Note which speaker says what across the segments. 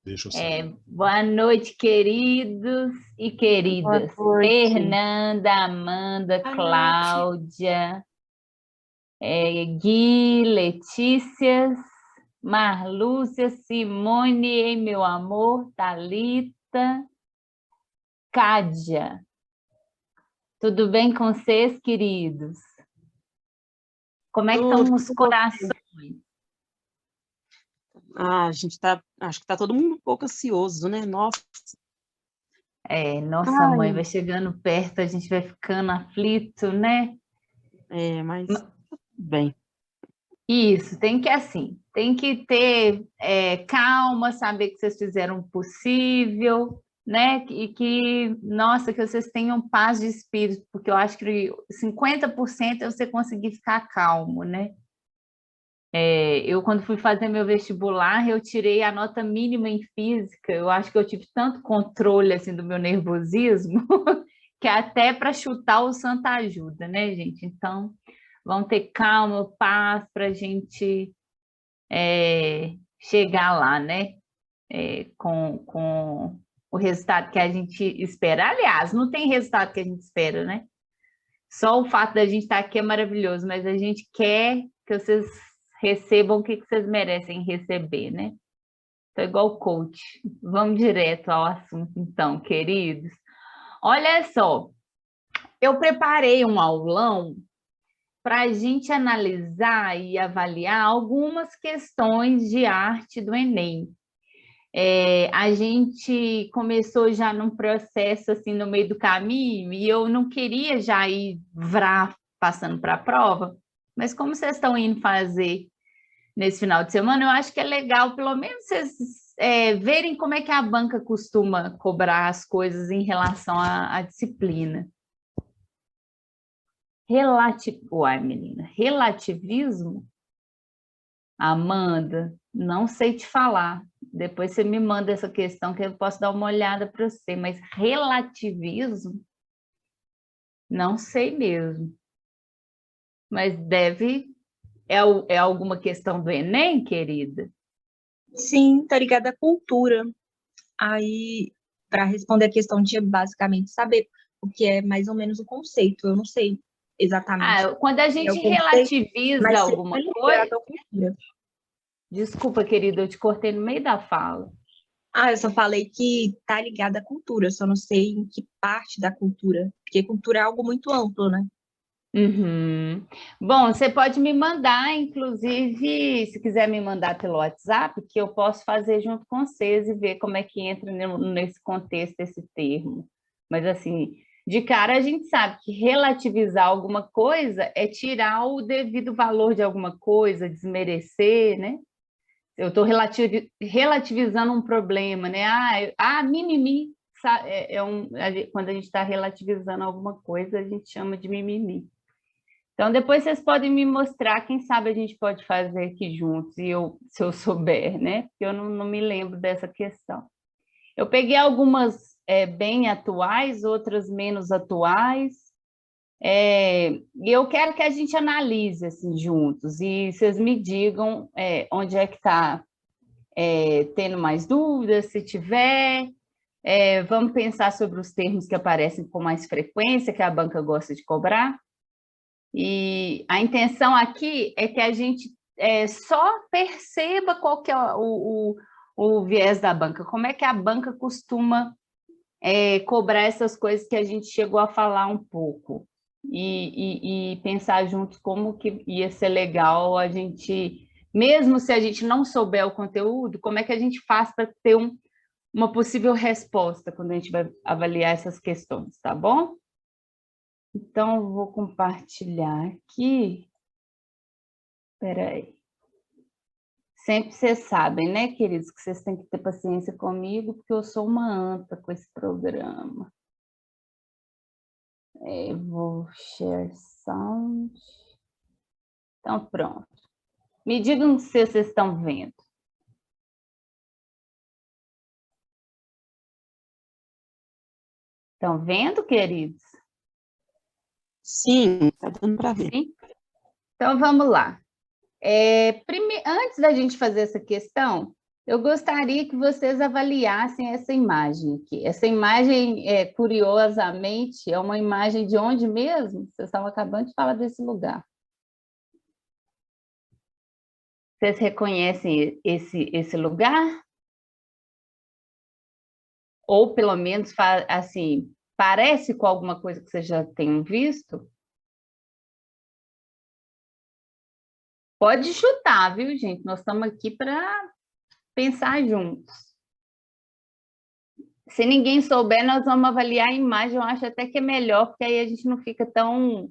Speaker 1: Deixa eu sair.
Speaker 2: Boa noite, queridos e
Speaker 3: Boa
Speaker 2: queridas.
Speaker 3: noite.
Speaker 2: Fernanda, Amanda,
Speaker 3: Boa noite.
Speaker 2: Cláudia, Gui, Letícias, Marlúcia, Simone, ei, meu amor, Thalita, Cádia. Tudo bem com vocês, queridos? Como é que
Speaker 3: Tudo
Speaker 2: estão os
Speaker 3: com
Speaker 2: corações?
Speaker 3: você? Acho que tá todo mundo um pouco ansioso, né? Nossa.
Speaker 2: Nossa mãe,
Speaker 3: Ai,
Speaker 2: vai chegando perto, a gente vai ficando aflito, né?
Speaker 3: mas tudo bem.
Speaker 2: Isso, tem que assim, tem que ter calma, saber que vocês fizeram o possível, né? E que, nossa, que vocês tenham paz de espírito, porque eu acho que 50% é você conseguir ficar calmo, né? Eu, quando fui fazer meu vestibular, eu tirei a nota mínima em física, eu acho que eu tive tanto controle, assim, do meu nervosismo, que até para chutar o santo ajuda, né, gente? Então, vamos ter calma, paz para a gente chegar lá, né? Com o resultado que a gente espera. Aliás, não tem resultado que a gente espera, né? Só o fato da gente estar aqui é maravilhoso, mas a gente quer que vocês recebam o que vocês merecem receber, né? Então, igual coach. Vamos direto ao assunto, então, queridos. Olha só, eu preparei um aulão para a gente analisar e avaliar algumas questões de arte do Enem. A gente começou já num processo assim no meio do caminho e eu não queria já ir passando para a prova, mas como vocês estão indo fazer nesse final de semana, eu acho que é legal pelo menos vocês verem como é que a banca costuma cobrar as coisas em relação à disciplina. Uai, menina, relativismo? Amanda, não sei te falar. Depois você me manda essa questão que eu posso dar uma olhada para você, mas relativismo? Não sei mesmo. Mas é alguma questão do Enem, querida?
Speaker 4: Sim, tá ligada à cultura. Aí, para responder a questão, tinha basicamente saber o que é mais ou menos o conceito. Eu não sei exatamente
Speaker 2: Quando a
Speaker 4: o que é o
Speaker 2: gente
Speaker 4: conceito,
Speaker 2: relativiza
Speaker 4: mas seria
Speaker 2: alguma coisa...
Speaker 4: ligado à cultura.
Speaker 2: Desculpa, querida, eu te cortei no meio da fala.
Speaker 4: Eu só falei que tá ligada à cultura, só não sei em que parte da cultura, porque cultura é algo muito amplo, né?
Speaker 2: Uhum. Bom, você pode me mandar, inclusive, se quiser me mandar pelo WhatsApp, que eu posso fazer junto com vocês e ver como é que entra nesse contexto esse termo. Mas, assim, de cara a gente sabe que relativizar alguma coisa é tirar o devido valor de alguma coisa, desmerecer, né? Eu estou relativizando um problema, né? Mimimi. Quando a gente está relativizando alguma coisa, a gente chama de mimimi. Então, depois vocês podem me mostrar, quem sabe a gente pode fazer aqui juntos, se eu souber, né? Porque eu não me lembro dessa questão. Eu peguei algumas bem atuais, outras menos atuais, e eu quero que a gente analise assim, juntos, e vocês me digam onde é que está tendo mais dúvidas, se tiver. Vamos pensar sobre os termos que aparecem com mais frequência, que a banca gosta de cobrar. E a intenção aqui é que a gente só perceba qual que é o viés da banca, como é que a banca costuma cobrar essas coisas que a gente chegou a falar um pouco, e pensar juntos como que ia ser legal a gente, mesmo se a gente não souber o conteúdo, como é que a gente faz para ter uma possível resposta quando a gente vai avaliar essas questões, tá bom? Então, eu vou compartilhar aqui. Espera aí. Sempre vocês sabem, né, queridos, que vocês têm que ter paciência comigo, porque eu sou uma anta com esse programa. Vou share sound. Então, pronto. Me digam se vocês estão vendo. Estão vendo, queridos?
Speaker 3: Sim, tá dando para ver.
Speaker 2: Sim? Então, vamos lá. Antes da gente fazer essa questão, Eu gostaria que vocês avaliassem essa imagem aqui. Essa imagem, curiosamente, é uma imagem de onde mesmo? Vocês estavam acabando de falar desse lugar. Vocês reconhecem esse lugar? Ou, pelo menos, assim, parece com alguma coisa que vocês já tenham visto? Pode chutar, viu, gente? Nós estamos aqui para pensar juntos. Se ninguém souber, nós vamos avaliar a imagem. Eu acho até que é melhor, porque aí a gente não fica tão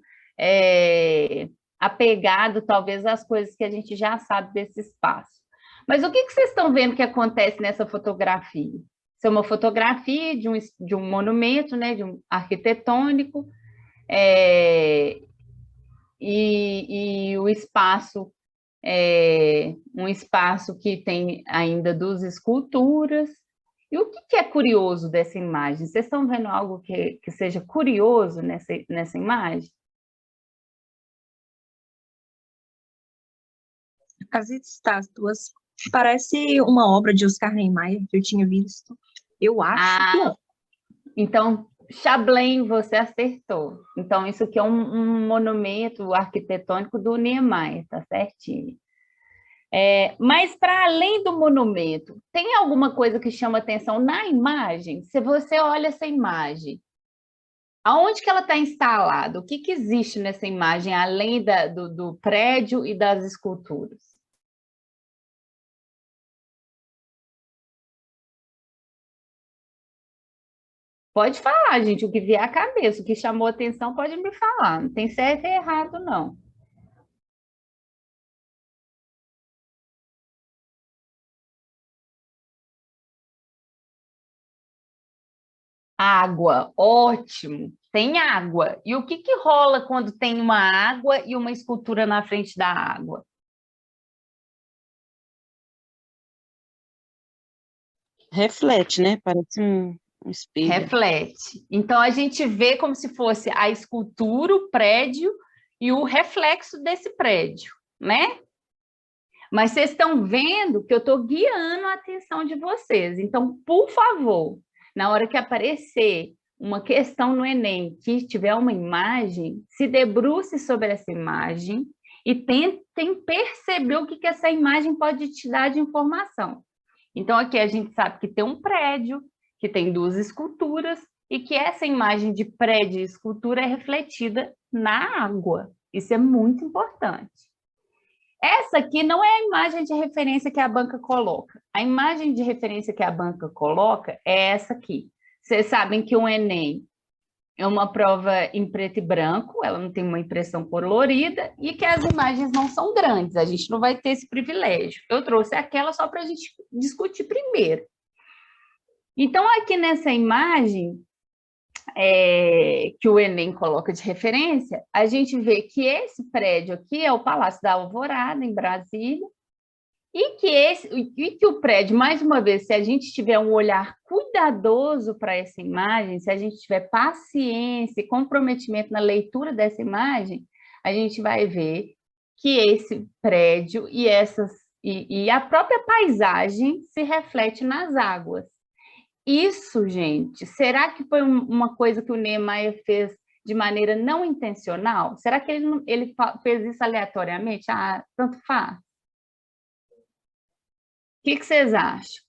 Speaker 2: apegado, talvez, às coisas que a gente já sabe desse espaço. Mas o que vocês estão vendo que acontece nessa fotografia? Isso é uma fotografia de um monumento, né, de um arquitetônico, e o espaço um espaço que tem ainda 2 esculturas. E o que é curioso dessa imagem? Vocês estão vendo algo que seja curioso nessa imagem?
Speaker 4: As estátuas parece uma obra de Oscar Niemeyer que eu tinha visto. Eu acho que é.
Speaker 2: Então, Chablin, você acertou. Então, isso aqui é um monumento arquitetônico do Niemeyer, tá certinho. Mas, para além do monumento, tem alguma coisa que chama atenção na imagem? Se você olha essa imagem, aonde que ela está instalada? O que existe nessa imagem, além do prédio e das esculturas? Pode falar, gente, o que vier à cabeça, o que chamou atenção, pode me falar. Não tem certo e errado, não. Água, ótimo. Tem água. E o que rola quando tem uma água e uma escultura na frente da água?
Speaker 3: Reflete, né? Parece um espelho.
Speaker 2: Reflete. Então, a gente vê como se fosse a escultura, o prédio e o reflexo desse prédio, né? Mas vocês estão vendo que eu estou guiando a atenção de vocês. Então, por favor, na hora que aparecer uma questão no Enem, que tiver uma imagem, se debruce sobre essa imagem e tentem perceber o que essa imagem pode te dar de informação. Então, aqui a gente sabe que tem um prédio, que tem 2 esculturas, e que essa imagem de prédio e escultura é refletida na água. Isso é muito importante. Essa aqui não é a imagem de referência que a banca coloca. A imagem de referência que a banca coloca é essa aqui. Vocês sabem que o Enem é uma prova em preto e branco, ela não tem uma impressão colorida, e que as imagens não são grandes, a gente não vai ter esse privilégio. Eu trouxe aquela só para a gente discutir primeiro. Então, aqui nessa imagem que o Enem coloca de referência, a gente vê que esse prédio aqui é o Palácio da Alvorada, em Brasília, e que o prédio, mais uma vez, se a gente tiver um olhar cuidadoso para essa imagem, se a gente tiver paciência e comprometimento na leitura dessa imagem, a gente vai ver que esse prédio e a própria paisagem se reflete nas águas. Isso, gente, será que foi uma coisa que o Niemeyer fez de maneira não intencional? Será que ele fez isso aleatoriamente? Ah, tanto faz. O que vocês acham?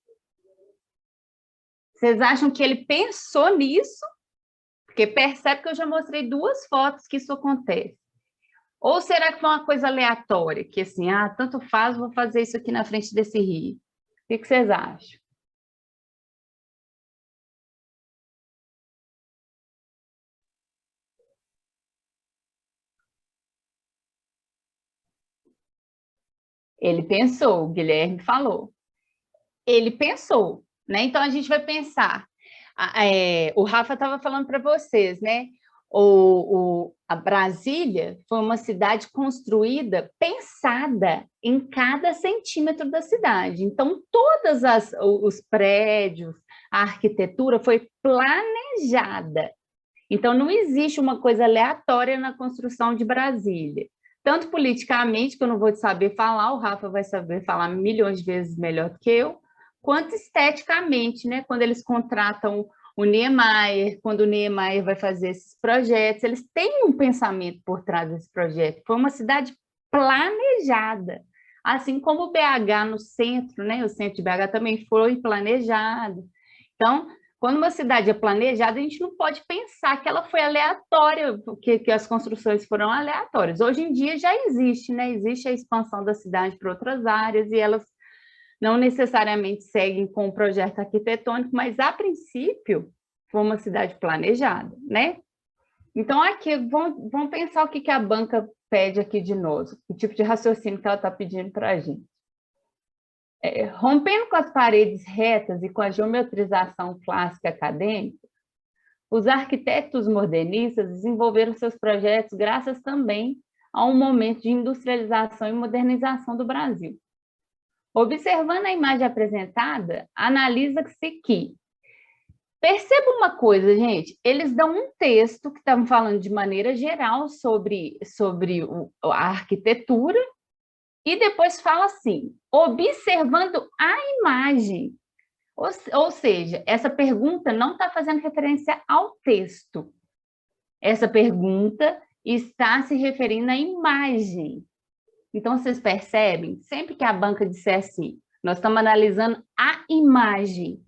Speaker 2: Vocês acham que ele pensou nisso? Porque percebe que eu já mostrei 2 fotos que isso acontece. Ou será que foi uma coisa aleatória? Que assim, tanto faz, vou fazer isso aqui na frente desse rio. O que vocês acham? Ele pensou, o Guilherme falou. Ele pensou, né? Então, a gente vai pensar. O Rafa estava falando para vocês, né? A Brasília foi uma cidade construída, pensada em cada centímetro da cidade. Então, todos os prédios, a arquitetura foi planejada. Então, não existe uma coisa aleatória na construção de Brasília. Tanto politicamente, que eu não vou saber falar, o Rafa vai saber falar milhões de vezes melhor do que eu, quanto esteticamente, né? Quando eles contratam o Niemeyer, quando o Niemeyer vai fazer esses projetos, eles têm um pensamento por trás desse projeto. Foi uma cidade planejada, assim como o BH no centro, né? O centro de BH também foi planejado. Então, quando uma cidade é planejada, a gente não pode pensar que ela foi aleatória, que as construções foram aleatórias. Hoje em dia já existe, né? Existe a expansão da cidade para outras áreas e elas não necessariamente seguem com o projeto arquitetônico, mas a princípio foi uma cidade planejada, né? Então aqui vamos pensar o que a banca pede aqui de nós, o tipo de raciocínio que ela está pedindo para a gente. Rompendo com as paredes retas e com a geometrização clássica acadêmica, os arquitetos modernistas desenvolveram seus projetos graças também a um momento de industrialização e modernização do Brasil. Observando a imagem apresentada, analisa-se que... Perceba uma coisa, gente, eles dão um texto que estavam falando de maneira geral sobre a arquitetura e depois fala assim, observando a imagem. Ou seja, essa pergunta não está fazendo referência ao texto. Essa pergunta está se referindo à imagem. Então, vocês percebem? Sempre que a banca disser assim, nós estamos analisando a imagem.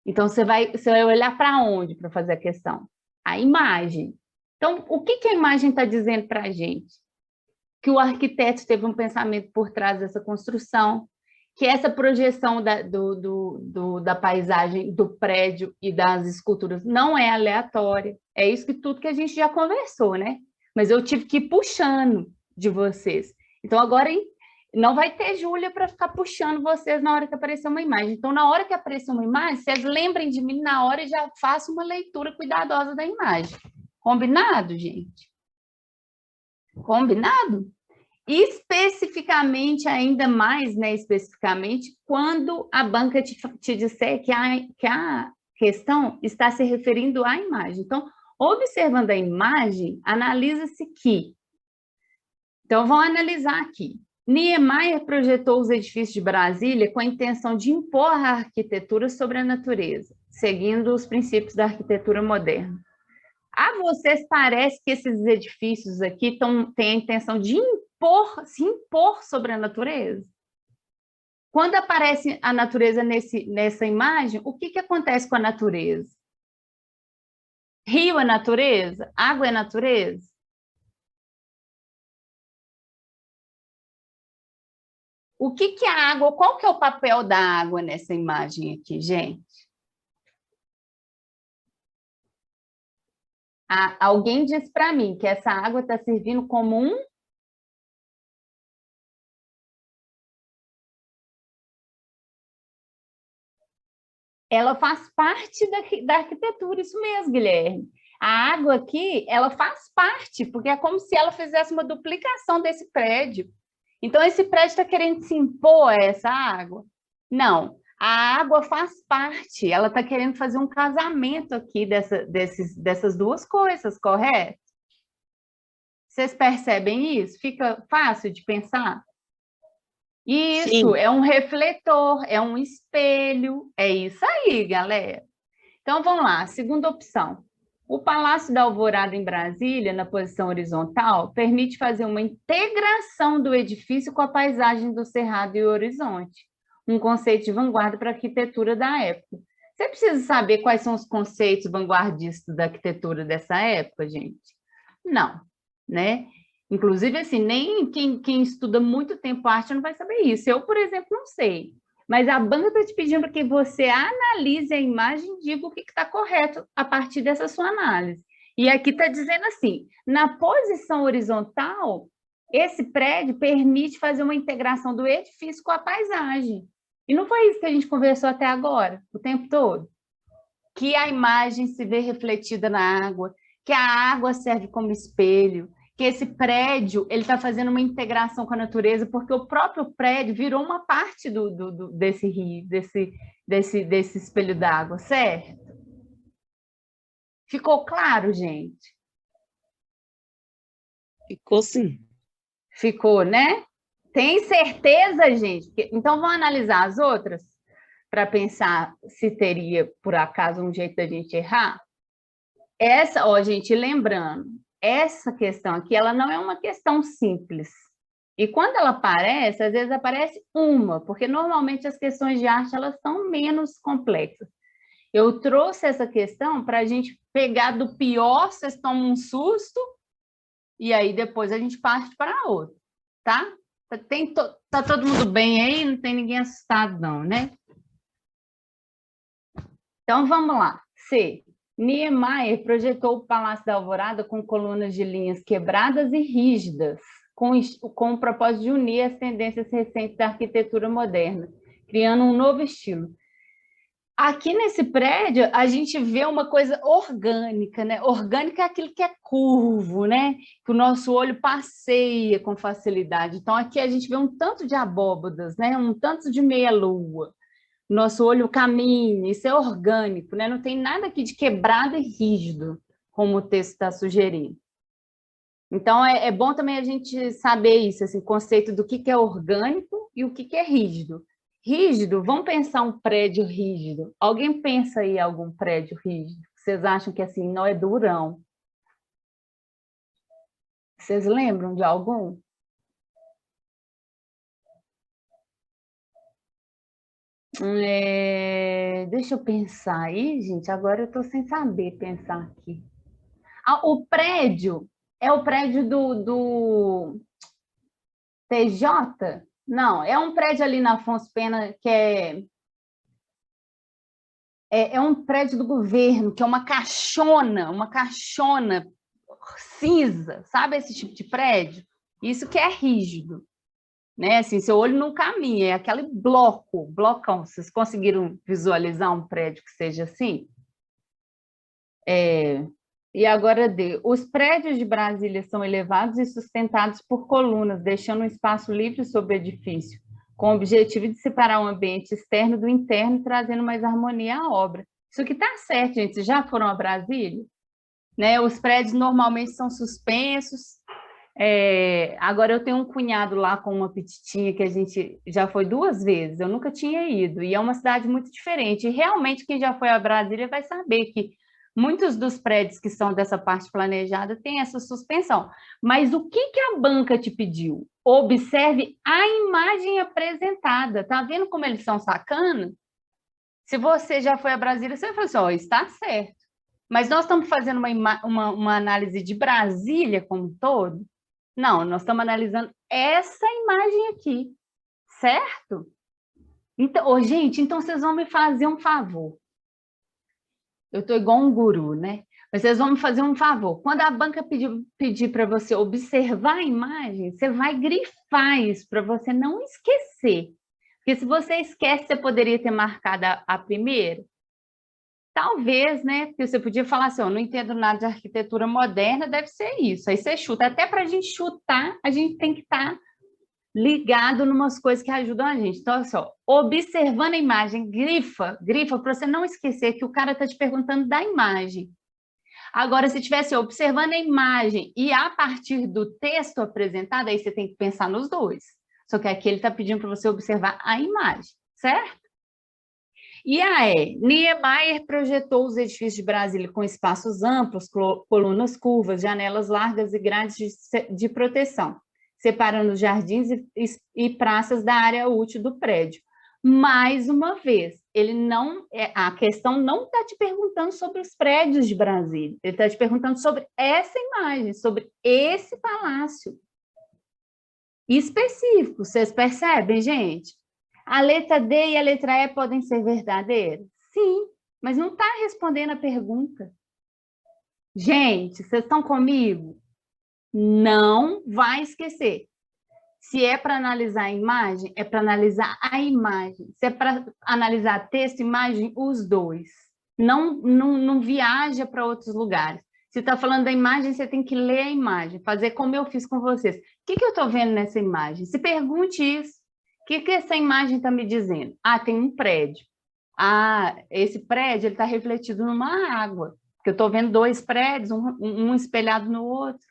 Speaker 2: Então, você vai olhar para onde para fazer a questão? A imagem. Então, o que a imagem está dizendo para a gente? Que o arquiteto teve um pensamento por trás dessa construção, que essa projeção da paisagem, do prédio e das esculturas não é aleatória. É isso que tudo que a gente já conversou, né? Mas eu tive que ir puxando de vocês. Então, agora não vai ter Júlia para ficar puxando vocês na hora que aparecer uma imagem. Então, na hora que aparecer uma imagem, vocês lembrem de mim na hora e já façam uma leitura cuidadosa da imagem. Combinado, gente? Combinado? Especificamente, ainda mais, né, especificamente, quando a banca te disser que a questão está se referindo à imagem. Então, observando a imagem, analisa-se que... Então, vamos analisar aqui. Niemeyer projetou os edifícios de Brasília com a intenção de impor a arquitetura sobre a natureza, seguindo os princípios da arquitetura moderna. A vocês parece que esses edifícios aqui têm a intenção de se impor sobre a natureza? Quando aparece a natureza nessa imagem, o que acontece com a natureza? Rio é natureza? Água é natureza? O que é a água? Qual que é o papel da água nessa imagem aqui, gente? Alguém disse para mim que essa água está servindo como um... Ela faz parte da arquitetura, isso mesmo, Guilherme. A água aqui, ela faz parte, porque é como se ela fizesse uma duplicação desse prédio. Então, esse prédio está querendo se impor a essa água? Não, a água faz parte, ela está querendo fazer um casamento aqui dessas duas coisas, correto? Vocês percebem isso? Fica fácil de pensar? Isso, sim. É um refletor, é um espelho, é isso aí, galera. Então, vamos lá, segunda opção. O Palácio da Alvorada em Brasília, na posição horizontal, permite fazer uma integração do edifício com a paisagem do cerrado e o horizonte, um conceito de vanguarda para a arquitetura da época. Você precisa saber quais são os conceitos vanguardistas da arquitetura dessa época, gente? Não, né? Inclusive, assim, nem quem estuda muito tempo arte não vai saber isso. Eu, por exemplo, não sei. Mas a banca está te pedindo para que você analise a imagem e diga o que está correto a partir dessa sua análise. E aqui está dizendo assim, na posição horizontal, esse prédio permite fazer uma integração do edifício com a paisagem. E não foi isso que a gente conversou até agora, o tempo todo? Que a imagem se vê refletida na água, que a água serve como espelho, que esse prédio ele está fazendo uma integração com a natureza, porque o próprio prédio virou uma parte desse rio, desse espelho d'água, certo? Ficou claro, gente?
Speaker 3: Ficou sim.
Speaker 2: Ficou, né? Tem certeza, gente? Então, vamos analisar as outras? para pensar se teria, por acaso, um jeito da gente errar? Ó, gente, lembrando, essa questão aqui, ela não é uma questão simples. E quando ela aparece, às vezes aparece uma, porque normalmente as questões de arte, elas são menos complexas. Eu trouxe essa questão para a gente pegar do pior, vocês tomam um susto, e aí depois a gente parte para outra, tá? Tá todo mundo bem aí? Não tem ninguém assustado, não, né? Então, vamos lá. C. Niemeyer projetou o Palácio da Alvorada com colunas de linhas quebradas e rígidas, com o propósito de unir as tendências recentes da arquitetura moderna, criando um novo estilo. Aqui nesse prédio, a gente vê uma coisa orgânica, né? Orgânica é aquilo que é curvo, né? Que o nosso olho passeia com facilidade. Então, aqui a gente vê um tanto de abóbadas, né? Um tanto de meia-lua. Nosso olho caminha, isso é orgânico, né? Não tem nada aqui de quebrado e rígido, como o texto está sugerindo. Então, é bom também a gente saber isso, assim, o conceito do que é orgânico e o que é rígido. Rígido, vamos pensar um prédio rígido. Alguém pensa aí em algum prédio rígido? Vocês acham que assim, não é durão? Vocês lembram de algum? Deixa eu pensar aí, gente. Agora eu estou sem saber pensar aqui. O prédio é o prédio do TJ? Não, é um prédio ali na Afonso Pena que é um prédio do governo, que é uma caixona cinza, sabe esse tipo de prédio? Isso que é rígido, né? Assim, seu olho não caminha, é aquele blocão. Vocês conseguiram visualizar um prédio que seja assim? E agora D. Os prédios de Brasília são elevados e sustentados por colunas, deixando um espaço livre sobre o edifício, com o objetivo de separar o ambiente externo do interno e trazendo mais harmonia à obra. Isso aqui está certo, gente. Vocês já foram a Brasília? Né? Os prédios normalmente são suspensos. Agora eu tenho um cunhado lá com uma petitinha que a gente já foi 2 vezes, eu nunca tinha ido, e é uma cidade muito diferente. E realmente quem já foi a Brasília vai saber que muitos dos prédios que são dessa parte planejada têm essa suspensão. Mas o que a banca te pediu? Observe a imagem apresentada. Tá vendo como eles são sacanas? Se você já foi a Brasília, você vai falar assim, ó, está certo. Mas nós estamos fazendo uma análise de Brasília como um todo? Não, nós estamos analisando essa imagem aqui, certo? Então, gente, então vocês vão me fazer um favor. Eu estou igual um guru, né? Mas vocês vão me fazer um favor. Quando a banca pedir para você observar a imagem, você vai grifar isso para você não esquecer. Porque se você esquece, você poderia ter marcado a primeira. Talvez, né? Porque você podia falar assim, ó, não entendo nada de arquitetura moderna, deve ser isso. Aí você chuta. Até para a gente chutar, a gente tem que estar ligado em umas coisas que ajudam a gente. Então, assim, ó, observando a imagem, grifa para você não esquecer que o cara está te perguntando da imagem. Agora, se tivesse observando a imagem e a partir do texto apresentado, aí você tem que pensar nos dois. Só que aqui ele está pedindo para você observar a imagem, certo? E aí, Niemeyer projetou os edifícios de Brasília com espaços amplos, colunas curvas, janelas largas e grades de proteção, separando jardins e praças da área útil do prédio. Mais uma vez, a questão não está te perguntando sobre os prédios de Brasília, ele está te perguntando sobre essa imagem, sobre esse palácio específico. Vocês percebem, gente? A letra D e a letra E podem ser verdadeiras? Sim, mas não está respondendo a pergunta. Gente, vocês estão comigo? Não vai esquecer. Se é para analisar a imagem, é para analisar a imagem. Se é para analisar texto e imagem, os dois. Não viaja para outros lugares. Se está falando da imagem, você tem que ler a imagem, fazer como eu fiz com vocês. O que eu estou vendo nessa imagem? Se pergunte isso. O que essa imagem está me dizendo? Ah, tem um prédio. Ah, esse prédio está refletido numa água. Porque eu estou vendo 2 prédios, um espelhado no outro.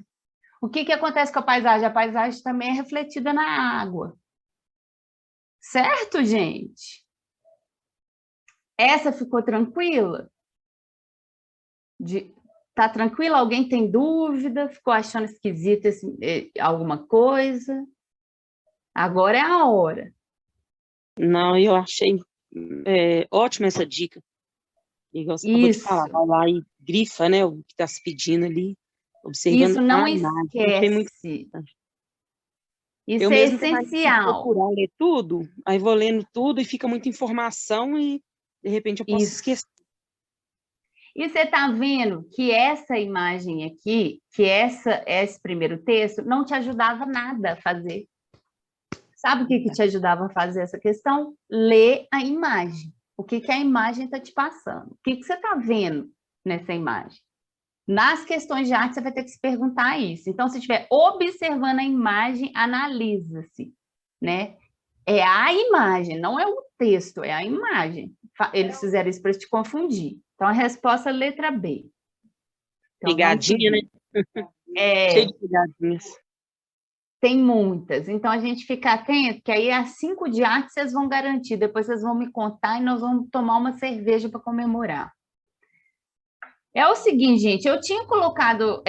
Speaker 2: O que acontece com a paisagem? A paisagem também é refletida na água. Certo, gente? Essa ficou tranquila? Tá tranquila? Alguém tem dúvida? Ficou achando esquisito alguma coisa? Agora é a hora.
Speaker 3: Não, eu achei ótima essa dica. Igual você acabou de falar,
Speaker 2: Isso.
Speaker 3: vai lá e grifa, né, o que está se pedindo ali, observando
Speaker 2: Isso, não
Speaker 3: a imagem. Eu achei muito
Speaker 2: esquece.
Speaker 3: importante.
Speaker 2: Isso
Speaker 3: Eu
Speaker 2: é
Speaker 3: mesmo tenho mais de
Speaker 2: essencial.
Speaker 3: procurar ler tudo, aí vou lendo tudo e fica muita informação e, de repente, eu posso
Speaker 2: Isso.
Speaker 3: esquecer.
Speaker 2: E você está vendo que essa imagem aqui, que esse primeiro texto, não te ajudava nada a fazer. Sabe o que te ajudava a fazer essa questão? Ler a imagem. O que a imagem está te passando? O que você está vendo nessa imagem? Nas questões de arte, você vai ter que se perguntar isso. Então, se estiver observando a imagem, analisa-se, né? É a imagem, não é o texto, é a imagem. Eles fizeram isso para te confundir. Então, a resposta é letra B. Então,
Speaker 3: Pegadinha, né? Cheio de pegadinhas.
Speaker 2: Tem muitas. Então, a gente fica atento, que aí as 5 de arte vocês vão garantir. Depois vocês vão me contar e nós vamos tomar uma cerveja para comemorar. É o seguinte, gente, eu tinha colocado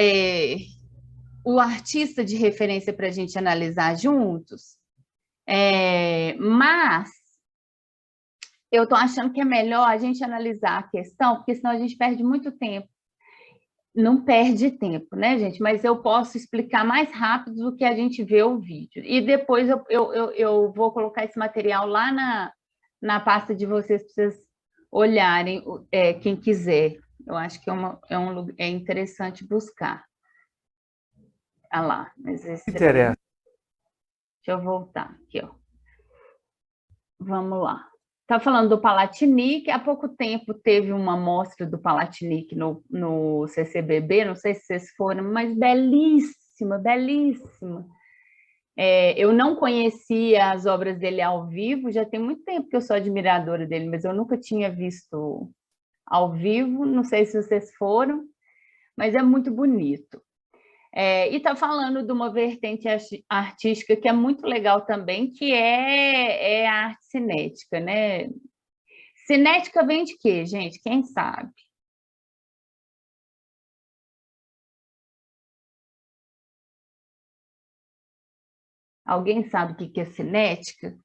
Speaker 2: o artista de referência para a gente analisar juntos, mas eu estou achando que é melhor a gente analisar a questão, porque senão a gente perde muito tempo. Não perde tempo, né, gente? Mas eu posso explicar mais rápido do que a gente vê o vídeo. E depois eu vou colocar esse material lá na pasta de vocês, para vocês olharem, quem quiser. Eu acho que é interessante buscar. Ah lá, mas esse
Speaker 1: Interessa.
Speaker 2: Deixa eu voltar aqui, ó. Vamos lá. Está falando do Palatinic. Há pouco tempo teve uma mostra do Palatinic no CCBB, não sei se vocês foram, mas belíssima, belíssima. Eu não conhecia as obras dele ao vivo, já tem muito tempo que eu sou admiradora dele, mas eu nunca tinha visto ao vivo, não sei se vocês foram, mas é muito bonito. E está falando de uma vertente artística que é muito legal também, que é a arte cinética, né? Cinética vem de quê, gente? Quem sabe? Alguém sabe o que é cinética?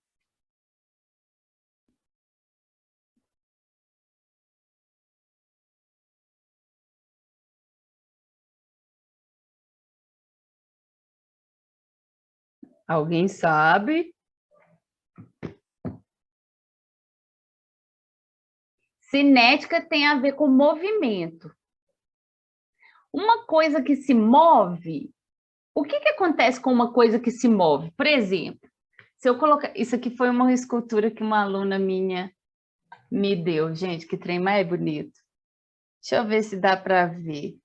Speaker 2: Alguém sabe? Cinética tem a ver com movimento. Uma coisa que se move, o que acontece com uma coisa que se move? Por exemplo, se eu colocar... Isso aqui foi uma escultura que uma aluna minha me deu. Gente, que trem mais bonito. Deixa eu ver se dá para ver.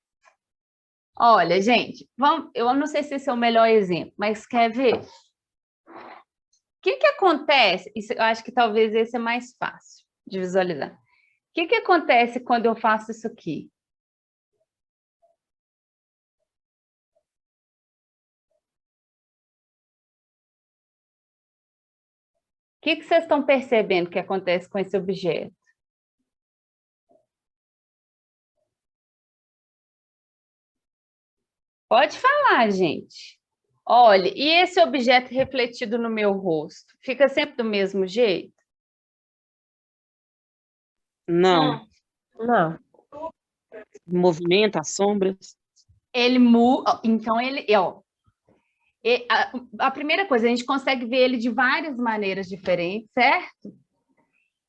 Speaker 2: Olha, gente, eu não sei se esse é o melhor exemplo, mas quer ver? O que acontece? Eu acho que talvez esse é mais fácil de visualizar. O que acontece quando eu faço isso aqui? O que vocês estão percebendo que acontece com esse objeto? Pode falar, gente. Olha, e esse objeto refletido no meu rosto? Fica sempre do mesmo jeito?
Speaker 3: Não.
Speaker 4: Não.
Speaker 3: Movimento, as sombras.
Speaker 2: Ele muda, então ele, ó, a primeira coisa, a gente consegue ver ele de várias maneiras diferentes, certo?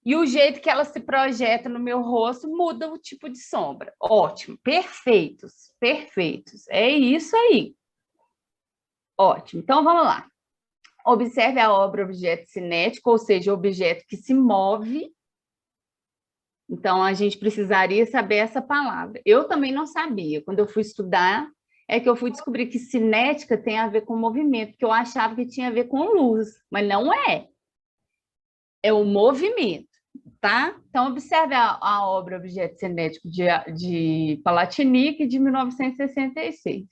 Speaker 2: E o jeito que ela se projeta no meu rosto muda o tipo de sombra. Ótimo, perfeitos, perfeitos. É isso aí. Ótimo, então vamos lá. Observe a obra objeto cinético, ou seja, objeto que se move. Então, a gente precisaria saber essa palavra. Eu também não sabia. Quando eu fui estudar, é que eu fui descobrir que cinética tem a ver com movimento, que eu achava que tinha a ver com luz, mas não é. É o movimento, tá? Então, observe a obra Objeto Cinético de Palatinic, de 1966.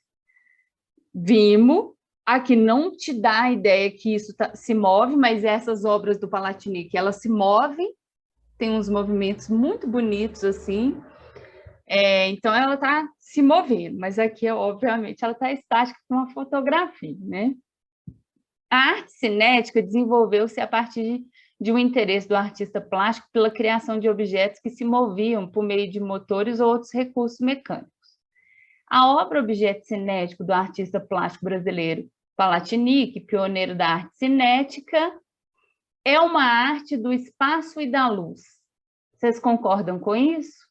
Speaker 2: Vimos, aqui não te dá a ideia que isso se move, mas essas obras do Palatinic, elas se movem, tem uns movimentos muito bonitos, assim. Então, ela está se movendo, mas aqui, obviamente, ela está estática com uma fotografia, né? A arte cinética desenvolveu-se a partir de um interesse do artista plástico pela criação de objetos que se moviam por meio de motores ou outros recursos mecânicos. A obra Objeto Cinético do artista plástico brasileiro Palatinic, pioneiro da arte cinética, é uma arte do espaço e da luz. Vocês concordam com isso?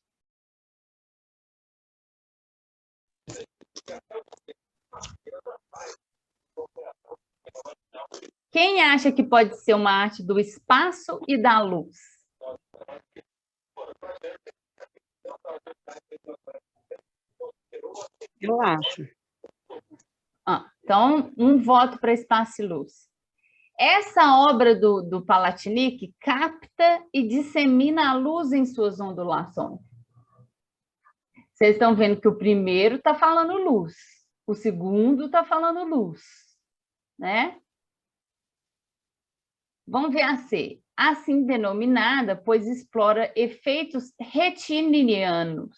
Speaker 2: Quem acha que pode ser uma arte do espaço e da luz?
Speaker 3: Eu acho.
Speaker 2: Então, um voto para espaço e luz. Essa obra do Palatinic capta e dissemina a luz em suas ondulações. Vocês estão vendo que o primeiro está falando luz, o segundo está falando luz, né? Vamos ver a C. Assim denominada, pois explora efeitos retinianos.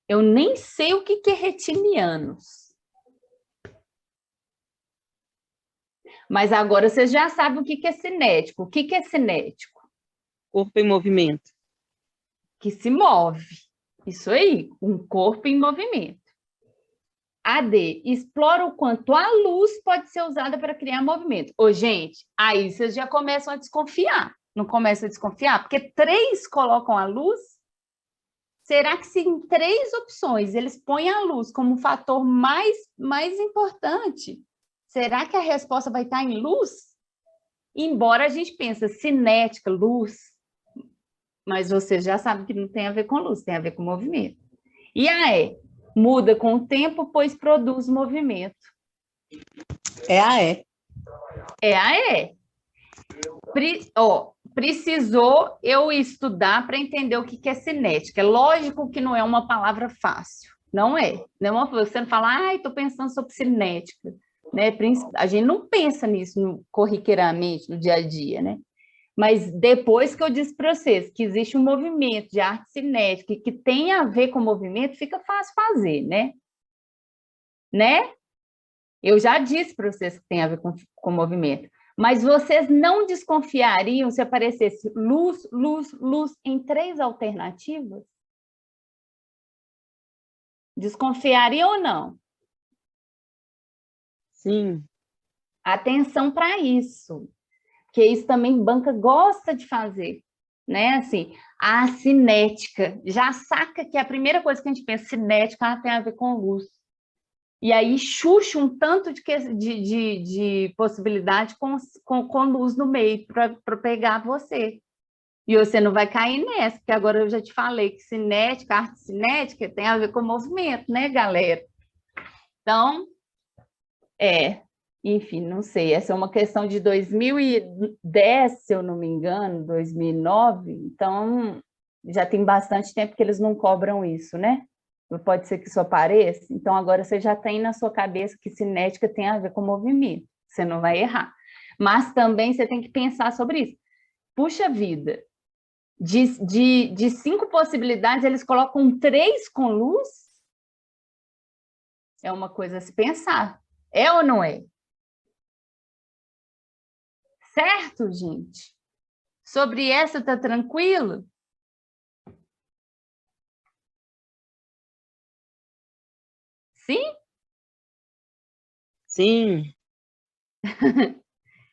Speaker 2: Eu nem sei o que é retinianos. Mas agora vocês já sabem o que é cinético. O que é cinético?
Speaker 3: Corpo em movimento.
Speaker 2: Que se move. Isso aí, um corpo em movimento. A D, explora o quanto a luz pode ser usada para criar movimento. Ô, gente, aí vocês já começam a desconfiar. Não começam a desconfiar? Porque 3 colocam a luz. Será que se em 3 opções eles põem a luz como um fator mais importante, será que a resposta vai estar em luz? Embora a gente pense cinética, luz, mas vocês já sabem que não tem a ver com luz, tem a ver com movimento. E a E? Muda com o tempo, pois produz movimento.
Speaker 1: É a E.
Speaker 2: É a E. Precisou eu estudar para entender o que é cinética. É lógico que não é uma palavra fácil. Não é. Você não fala, estou pensando sobre cinética. Né? A gente não pensa nisso corriqueiramente, no dia a dia, né? Mas depois que eu disse para vocês que existe um movimento de arte cinética que tem a ver com movimento, fica fácil fazer, né? Eu já disse para vocês que tem a ver com movimento. Mas vocês não desconfiariam se aparecesse luz, luz, luz em 3 alternativas? Desconfiariam ou não?
Speaker 3: Sim.
Speaker 2: Atenção para isso. Porque isso também banca gosta de fazer, né? Assim, a cinética, já saca que a primeira coisa que a gente pensa, cinética, tem a ver com luz. E aí xuxa um tanto de possibilidade com luz no meio para pegar você. E você não vai cair nessa, porque agora eu já te falei que cinética, arte cinética tem a ver com movimento, né, galera? Então, enfim, não sei, essa é uma questão de 2010, se eu não me engano, 2009, então já tem bastante tempo que eles não cobram isso, né? Pode ser que isso apareça, então agora você já tem na sua cabeça que cinética tem a ver com movimento, você não vai errar. Mas também você tem que pensar sobre isso. Puxa vida, de 5 possibilidades, eles colocam 3 com luz? É uma coisa a se pensar. É ou não é? Certo, gente? Sobre essa, tá tranquilo? Sim?
Speaker 3: Sim.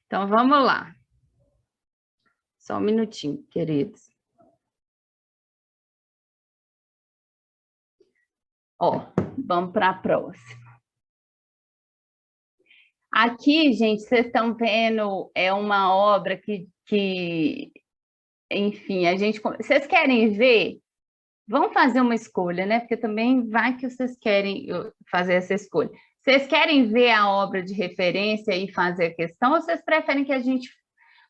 Speaker 2: Então, vamos lá. Só um minutinho, queridos. Vamos para a próxima. Aqui, gente, vocês estão vendo, é uma obra que enfim, vocês querem ver? Vamos fazer uma escolha, né? Porque também vai que vocês querem fazer essa escolha. Vocês querem ver a obra de referência e fazer a questão, ou vocês preferem que a gente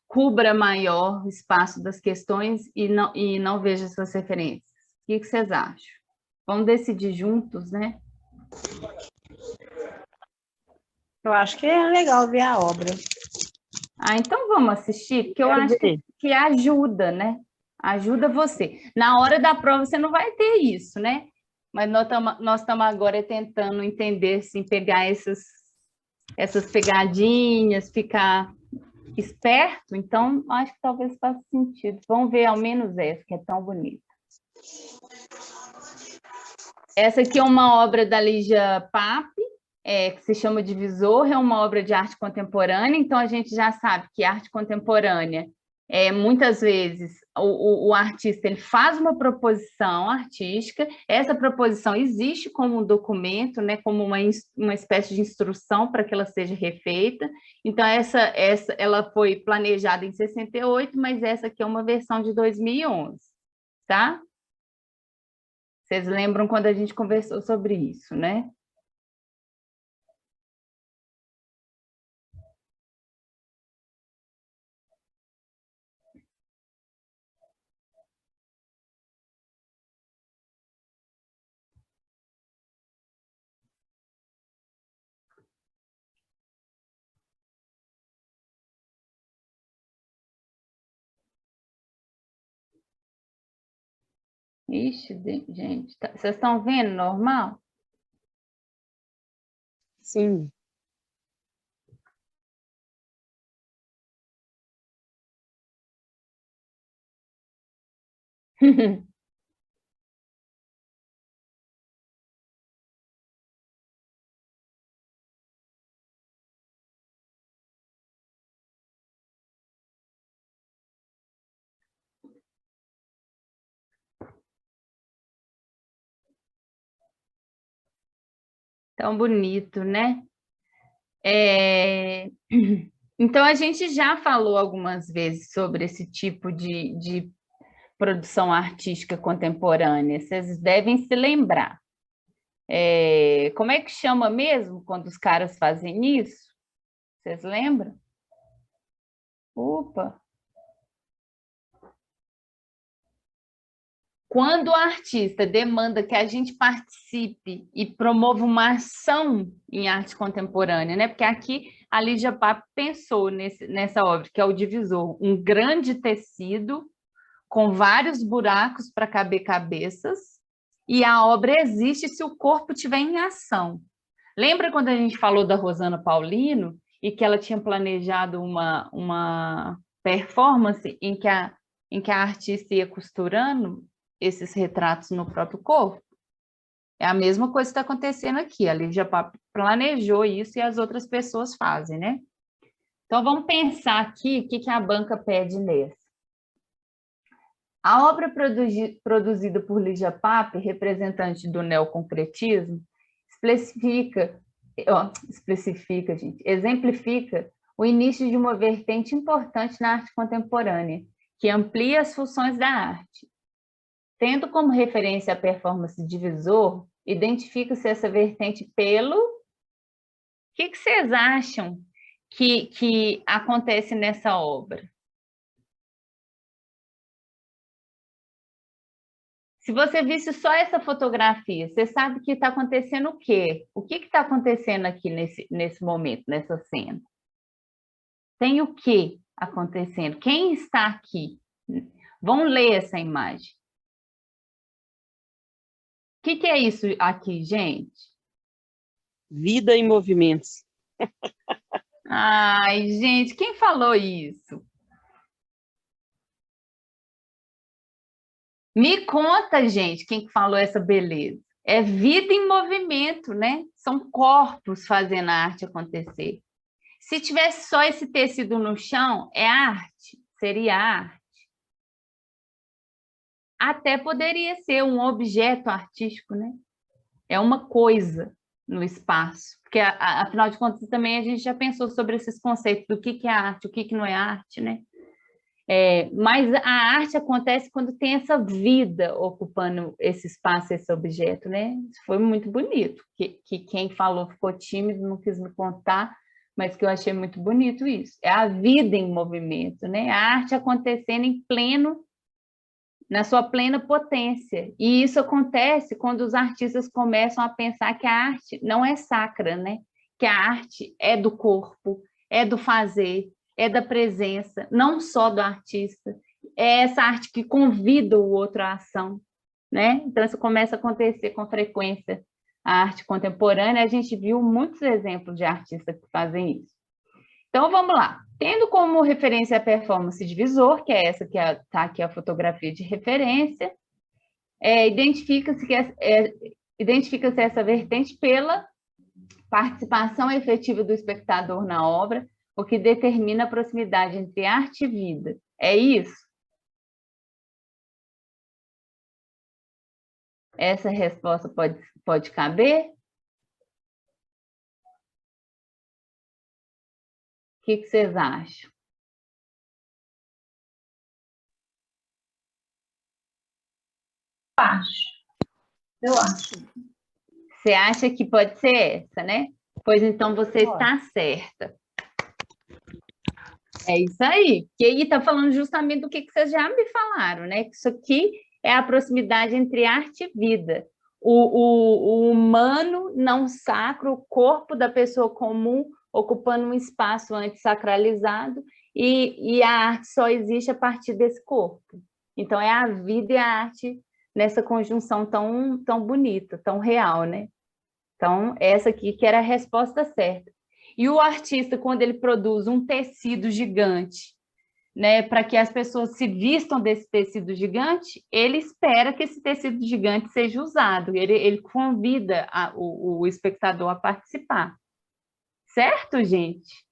Speaker 2: cubra maior o espaço das questões e não veja suas referências? O que vocês acham? Vamos decidir juntos, né?
Speaker 1: Eu acho que é legal ver a obra.
Speaker 2: Então vamos assistir, porque eu
Speaker 3: Quero
Speaker 2: acho
Speaker 3: ver.
Speaker 2: que ajuda, né? Ajuda você. Na hora da prova você não vai ter isso, né? Mas nós estamos agora tentando entender, assim, pegar essas pegadinhas, ficar esperto, então acho que talvez faça sentido. Vamos ver ao menos essa, que é tão bonita. Essa aqui é uma obra da Lígia Pape, que se chama Divisor, é uma obra de arte contemporânea, então a gente já sabe que arte contemporânea, muitas vezes, o artista ele faz uma proposição artística, essa proposição existe como um documento, né, como uma espécie de instrução para que ela seja refeita, então ela foi planejada em 68, mas essa aqui é uma versão de 2011, tá? Vocês lembram quando a gente conversou sobre isso, né? Ixi, gente, vocês estão vendo normal?
Speaker 3: Sim.
Speaker 2: Tão bonito, né? Então, a gente já falou algumas vezes sobre esse tipo de produção artística contemporânea, vocês devem se lembrar. Como é que chama mesmo quando os caras fazem isso? Vocês lembram? Opa! Quando o artista demanda que a gente participe e promova uma ação em arte contemporânea, né? Porque aqui a Lígia Pape pensou nessa obra, que é o Divisor, um grande tecido com vários buracos para caber cabeças, e a obra existe se o corpo estiver em ação. Lembra quando a gente falou da Rosana Paulino e que ela tinha planejado uma performance em que a artista ia costurando esses retratos no próprio corpo? É a mesma coisa que está acontecendo aqui. A Lígia Pape planejou isso e as outras pessoas fazem, né? Então, vamos pensar aqui o que a banca pede nessa. A obra produzida por Lígia Pape, representante do neoconcretismo, exemplifica o início de uma vertente importante na arte contemporânea, que amplia as funções da arte. Tendo como referência a performance Divisor, identifica-se essa vertente pelo... O que vocês acham que acontece nessa obra? Se você visse só essa fotografia, você sabe que está acontecendo o quê? O que está acontecendo aqui nesse momento, nessa cena? Tem o que acontecendo? Quem está aqui? Vamos ler essa imagem. O que é isso aqui, gente?
Speaker 3: Vida em movimentos.
Speaker 2: Ai, gente, quem falou isso? Me conta, gente, quem falou essa beleza. É vida em movimento, né? São corpos fazendo a arte acontecer. Se tivesse só esse tecido no chão, é arte, seria arte. Até poderia ser um objeto artístico, né? É uma coisa no espaço. Porque, afinal de contas, também a gente já pensou sobre esses conceitos do que é arte, o que não é arte, né? Mas a arte acontece quando tem essa vida ocupando esse espaço, esse objeto, né? Isso foi muito bonito, que quem falou ficou tímido, não quis me contar, mas que eu achei muito bonito isso. É a vida em movimento, né? A arte acontecendo na sua plena potência. E isso acontece quando os artistas começam a pensar que a arte não é sacra, né? Que a arte é do corpo, é do fazer, é da presença, não só do artista, é essa arte que convida o outro à ação, né? Então, isso começa a acontecer com frequência. A arte contemporânea, a gente viu muitos exemplos de artistas que fazem isso. Então, vamos lá. Tendo como referência a performance de visor, que é essa que está aqui a fotografia de referência, identifica-se essa vertente pela participação efetiva do espectador na obra, o que determina a proximidade entre arte e vida. É isso? Essa resposta pode caber? O que vocês acham?
Speaker 4: Eu acho.
Speaker 2: Você acha que pode ser essa, né? Pois então você está certa. É isso aí. Que aí está falando justamente do que vocês já me falaram, né? Que isso aqui é a proximidade entre arte e vida. O humano não sacro, o corpo da pessoa comum ocupando um espaço antes sacralizado, e a arte só existe a partir desse corpo. Então, é a vida e a arte nessa conjunção tão bonita, tão real, né? Então, essa aqui que era a resposta certa. E o artista, quando ele produz um tecido gigante, né, para que as pessoas se vistam desse tecido gigante, ele espera que esse tecido gigante seja usado, ele convida o espectador a participar. Certo, gente?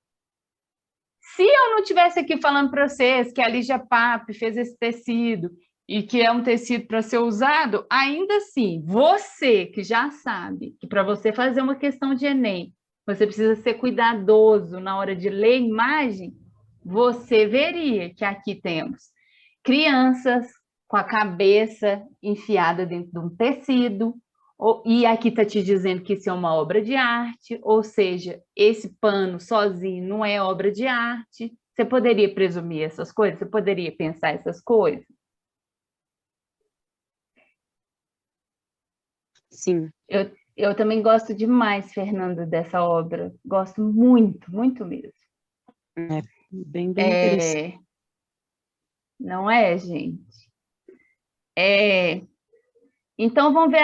Speaker 2: Se eu não estivesse aqui falando para vocês que a Lígia Pape fez esse tecido e que é um tecido para ser usado, ainda assim, você que já sabe que para você fazer uma questão de Enem, você precisa ser cuidadoso na hora de ler imagem, você veria que aqui temos crianças com a cabeça enfiada dentro de um tecido, e aqui está te dizendo que isso é uma obra de arte, ou seja, esse pano sozinho não é obra de arte. Você poderia presumir essas coisas? Você poderia pensar essas coisas?
Speaker 3: Sim.
Speaker 2: Eu também gosto demais, Fernanda, dessa obra. Gosto muito, muito mesmo.
Speaker 3: É bem interessante.
Speaker 2: Não é, gente? Então, vamos ver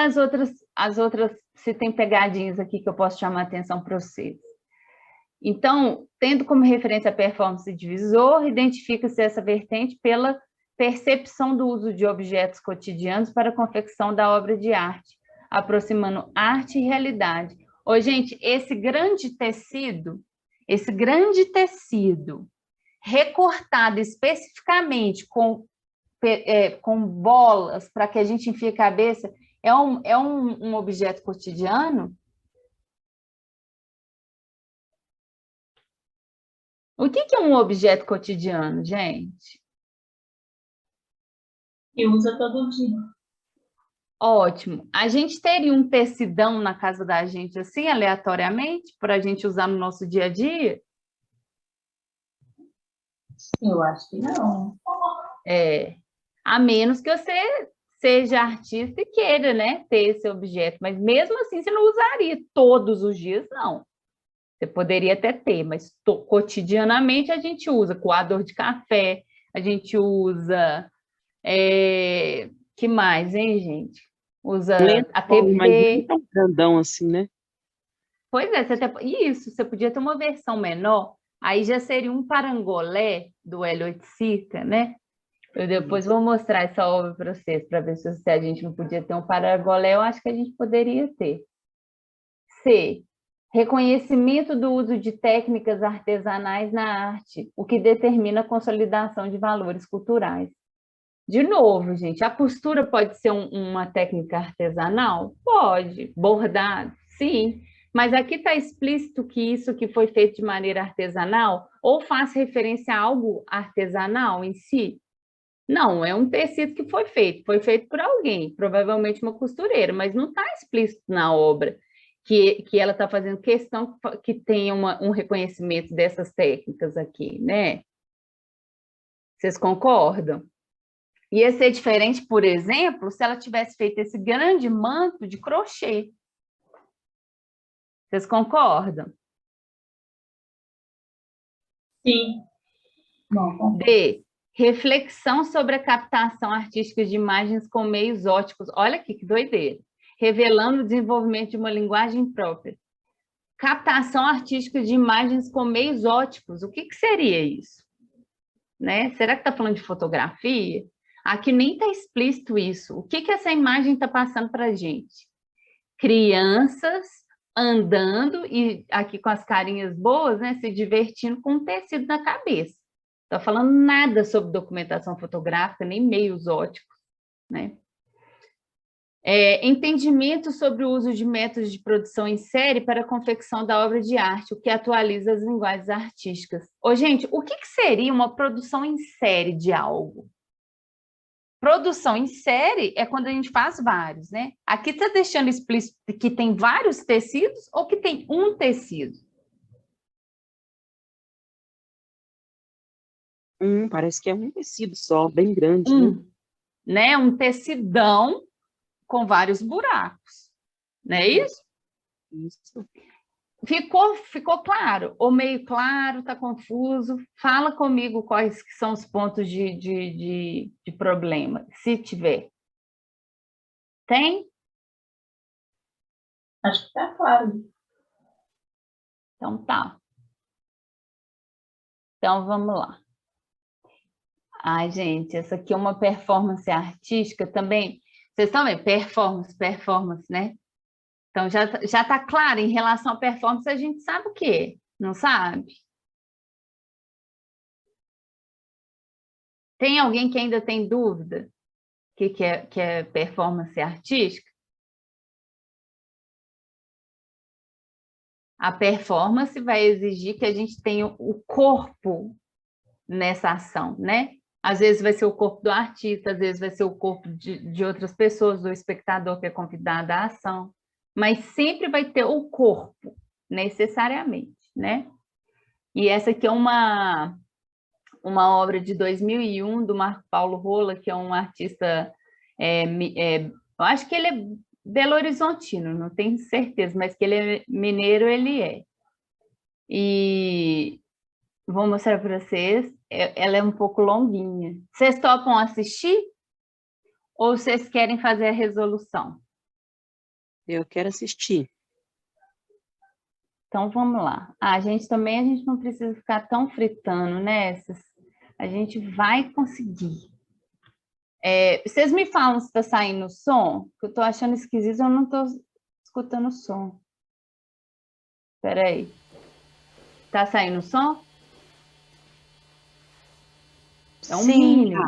Speaker 2: as outras, se tem pegadinhas aqui que eu posso chamar a atenção para vocês. Então, tendo como referência a performance de visor, identifica-se essa vertente pela percepção do uso de objetos cotidianos para a confecção da obra de arte, aproximando arte e realidade. Ô, gente, esse grande tecido recortado especificamente com bolas para que a gente enfie a cabeça, é um objeto cotidiano? O que é um objeto cotidiano, gente?
Speaker 4: Que usa todo dia.
Speaker 2: Ótimo. A gente teria um tecidão na casa da gente, assim, aleatoriamente, para a gente usar no nosso dia a dia?
Speaker 4: Eu acho que não.
Speaker 2: A menos que você seja artista e queira, né, ter esse objeto, mas mesmo assim você não usaria todos os dias, não. Você poderia até ter, mas cotidianamente a gente usa coador de café, a gente usa... que mais, hein, gente? Usa a TV.
Speaker 3: Mas nem tão grandão assim, né?
Speaker 2: Pois é, isso, você podia ter uma versão menor, aí já seria um parangolé do Hélio Oiticica, né? Eu depois vou mostrar essa obra para vocês, para ver se a gente não podia ter um parangolé, eu acho que a gente poderia ter. C. Reconhecimento do uso de técnicas artesanais na arte, o que determina a consolidação de valores culturais. De novo, gente, a costura pode ser uma técnica artesanal? Pode. Bordado? Sim. Mas aqui está explícito que isso que foi feito de maneira artesanal ou faz referência a algo artesanal em si? Não, é um tecido que foi feito por alguém, provavelmente uma costureira, mas não está explícito na obra que ela está fazendo questão que tenha um reconhecimento dessas técnicas aqui, né? Vocês concordam? Ia ser diferente, por exemplo, se ela tivesse feito esse grande manto de crochê. Vocês concordam?
Speaker 4: Sim.
Speaker 2: D, reflexão sobre a captação artística de imagens com meios óticos. Olha aqui, que doideira. Revelando o desenvolvimento de uma linguagem própria. Captação artística de imagens com meios óticos. O que seria isso? Né? Será que está falando de fotografia? Aqui nem está explícito isso. O que essa imagem está passando para a gente? Crianças andando, e aqui com as carinhas boas, né, se divertindo com um tecido na cabeça. Está falando nada sobre documentação fotográfica, nem meios óticos, né? Entendimento sobre o uso de métodos de produção em série para a confecção da obra de arte, o que atualiza as linguagens artísticas. Ô, gente, o que seria uma produção em série de algo? Produção em série é quando a gente faz vários, né? Aqui está deixando explícito que tem vários tecidos ou que tem um tecido?
Speaker 3: Parece que é um tecido só, bem grande, né?
Speaker 2: Um tecidão com vários buracos, não é isso?
Speaker 3: Isso.
Speaker 2: Ficou claro? Ou meio claro, está confuso? Fala comigo quais que são os pontos de problema, se tiver. Tem?
Speaker 1: Acho que está claro.
Speaker 2: Então tá. Então vamos lá. Ai, gente, essa aqui é uma performance artística também. Vocês estão vendo? Performance, né? Então, já está claro, em relação à performance, a gente sabe o quê? Não sabe? Tem alguém que ainda tem dúvida? Que é performance artística? A performance vai exigir que a gente tenha o corpo nessa ação, né? Às vezes vai ser o corpo do artista, às vezes vai ser o corpo de outras pessoas, do espectador que é convidado à ação, mas sempre vai ter o corpo, necessariamente, né? E essa aqui é uma obra de 2001 do Marco Paulo Rola, que é um artista, eu acho que ele é belo-horizontino, não tenho certeza, mas que ele é mineiro, ele é. E vou mostrar para vocês, ela é um pouco longuinha. Vocês topam assistir? Ou vocês querem fazer a resolução?
Speaker 3: Eu quero assistir.
Speaker 2: Então, vamos lá. A gente não precisa ficar tão fritando, né? A gente vai conseguir. Vocês me falam se está saindo o som? Que eu estou achando esquisito, eu não estou escutando o som. Espera aí. Está saindo o som? É um mínimo.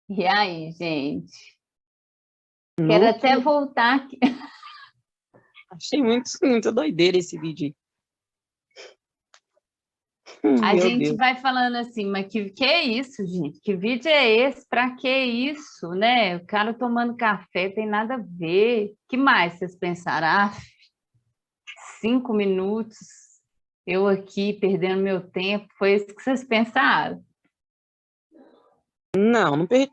Speaker 2: E aí, gente?
Speaker 3: Não,
Speaker 2: Quero até voltar aqui.
Speaker 3: achei muito doideira esse vídeo aí.
Speaker 2: A
Speaker 3: Meu
Speaker 2: gente
Speaker 3: Deus.
Speaker 2: vai falando assim, mas que é isso, gente? Que vídeo é esse? Para que isso, né? O cara tomando café tem nada a ver. Que mais vocês pensaram? Ah, 5 minutos, eu aqui perdendo meu tempo. Foi isso que vocês pensaram?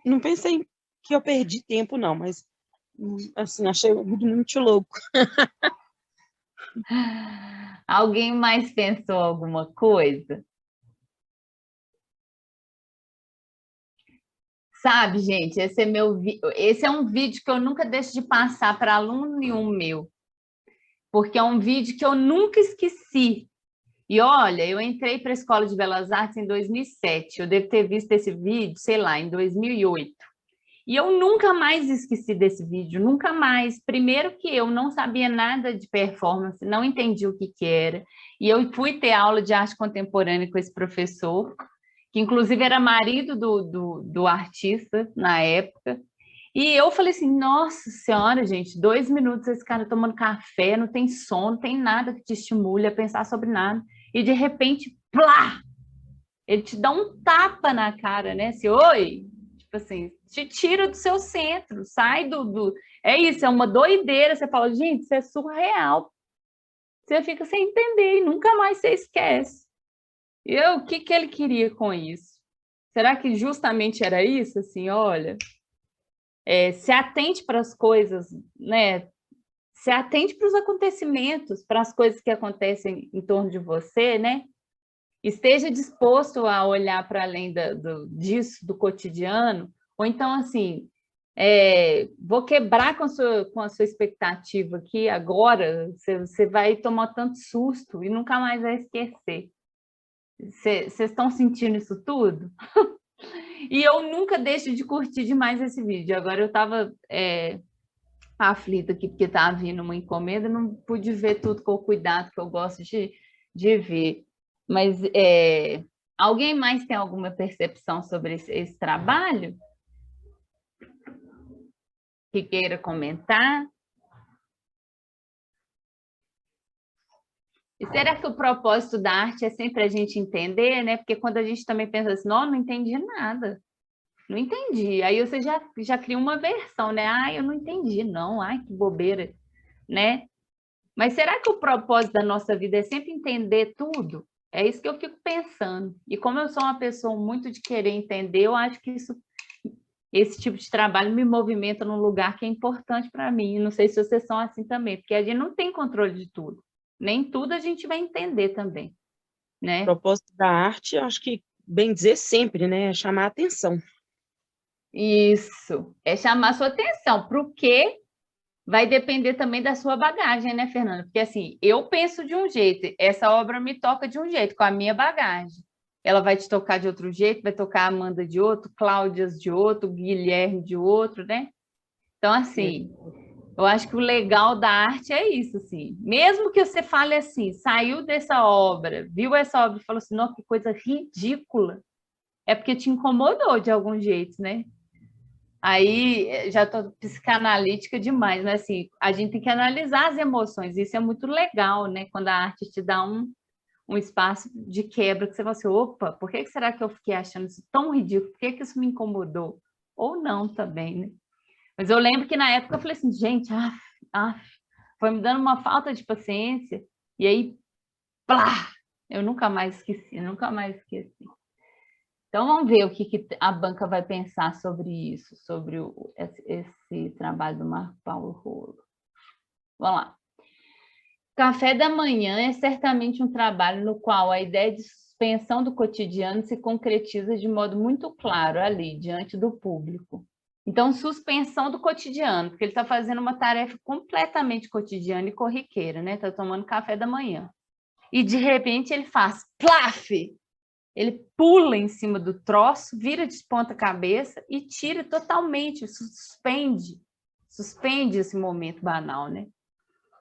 Speaker 3: Não pensei que eu perdi tempo, não, mas assim, achei o vídeo muito louco.
Speaker 2: Alguém mais pensou alguma coisa? Sabe, gente, esse é um vídeo que eu nunca deixo de passar para aluno nenhum meu, porque é um vídeo que eu nunca esqueci. E olha, eu entrei para a Escola de Belas Artes em 2007, eu devo ter visto esse vídeo, sei lá, em 2008. E eu nunca mais esqueci desse vídeo, nunca mais. Primeiro que eu não sabia nada de performance, não entendi o que era. E eu fui ter aula de arte contemporânea com esse professor, que inclusive era marido do artista na época. E eu falei assim, nossa senhora, gente, 2 minutos esse cara tomando café, não tem som, não tem nada que te estimule a pensar sobre nada. E de repente, plá! Ele te dá um tapa na cara, né? Assim, oi! Tipo assim, te tira do seu centro, sai do... É isso, é uma doideira. Você fala, gente, isso é surreal. Você fica sem entender e nunca mais você esquece. E o que ele queria com isso? Será que justamente era isso? Assim, olha, se atente para as coisas, né? Se atente para os acontecimentos, para as coisas que acontecem em torno de você, né? Esteja disposto a olhar para além disso, do cotidiano, ou então, assim, vou quebrar com a sua expectativa aqui agora, você vai tomar tanto susto e nunca mais vai esquecer. Vocês estão sentindo isso tudo? E eu nunca deixo de curtir demais esse vídeo. Agora eu estava aflita aqui, porque estava vindo uma encomenda, não pude ver tudo com o cuidado que eu gosto de ver. Mas alguém mais tem alguma percepção sobre esse trabalho? Que queira comentar? E será que o propósito da arte é sempre a gente entender, né? Porque quando a gente também pensa assim, não entendi nada. Não entendi. Aí você já cria uma versão, né? Ah, eu não entendi, não. Ai, que bobeira, né? Mas será que o propósito da nossa vida é sempre entender tudo? É isso que eu fico pensando. E como eu sou uma pessoa muito de querer entender, eu acho que esse tipo de trabalho me movimenta num lugar que é importante para mim. Não sei se vocês são assim também, porque a gente não tem controle de tudo. Nem tudo a gente vai entender também, né?
Speaker 3: O propósito da arte, eu acho que, bem dizer sempre, né? É chamar a atenção.
Speaker 2: Isso, é chamar a sua atenção. Para o quê? Vai depender também da sua bagagem, né, Fernanda? Porque assim, eu penso de um jeito, essa obra me toca de um jeito, com a minha bagagem. Ela vai te tocar de outro jeito, vai tocar a Amanda de outro, Cláudias de outro, Guilherme de outro, né? Então, assim, eu acho que o legal da arte é isso, assim. Mesmo que você fale assim, saiu dessa obra, viu essa obra e falou assim, nossa, que coisa ridícula, é porque te incomodou de algum jeito, né? Aí já estou psicanalítica demais, né? Assim, a gente tem que analisar as emoções, isso é muito legal, né? Quando a arte te dá um espaço de quebra, que você fala assim, opa, por que será que eu fiquei achando isso tão ridículo? Por que isso me incomodou? Ou não também, né? Mas eu lembro que na época eu falei assim, gente, foi me dando uma falta de paciência, e aí, plá, eu nunca mais esqueci, nunca mais esqueci. Então, vamos ver o que a banca vai pensar sobre isso, sobre esse trabalho do Marco Paulo Rolo. Vamos lá. Café da manhã é certamente um trabalho no qual a ideia de suspensão do cotidiano se concretiza de modo muito claro ali, diante do público. Então, suspensão do cotidiano, porque ele está fazendo uma tarefa completamente cotidiana e corriqueira, né? Está tomando café da manhã. E, de repente, ele faz plaf! Ele pula em cima do troço, vira de ponta cabeça e tira totalmente, suspende esse momento banal, né?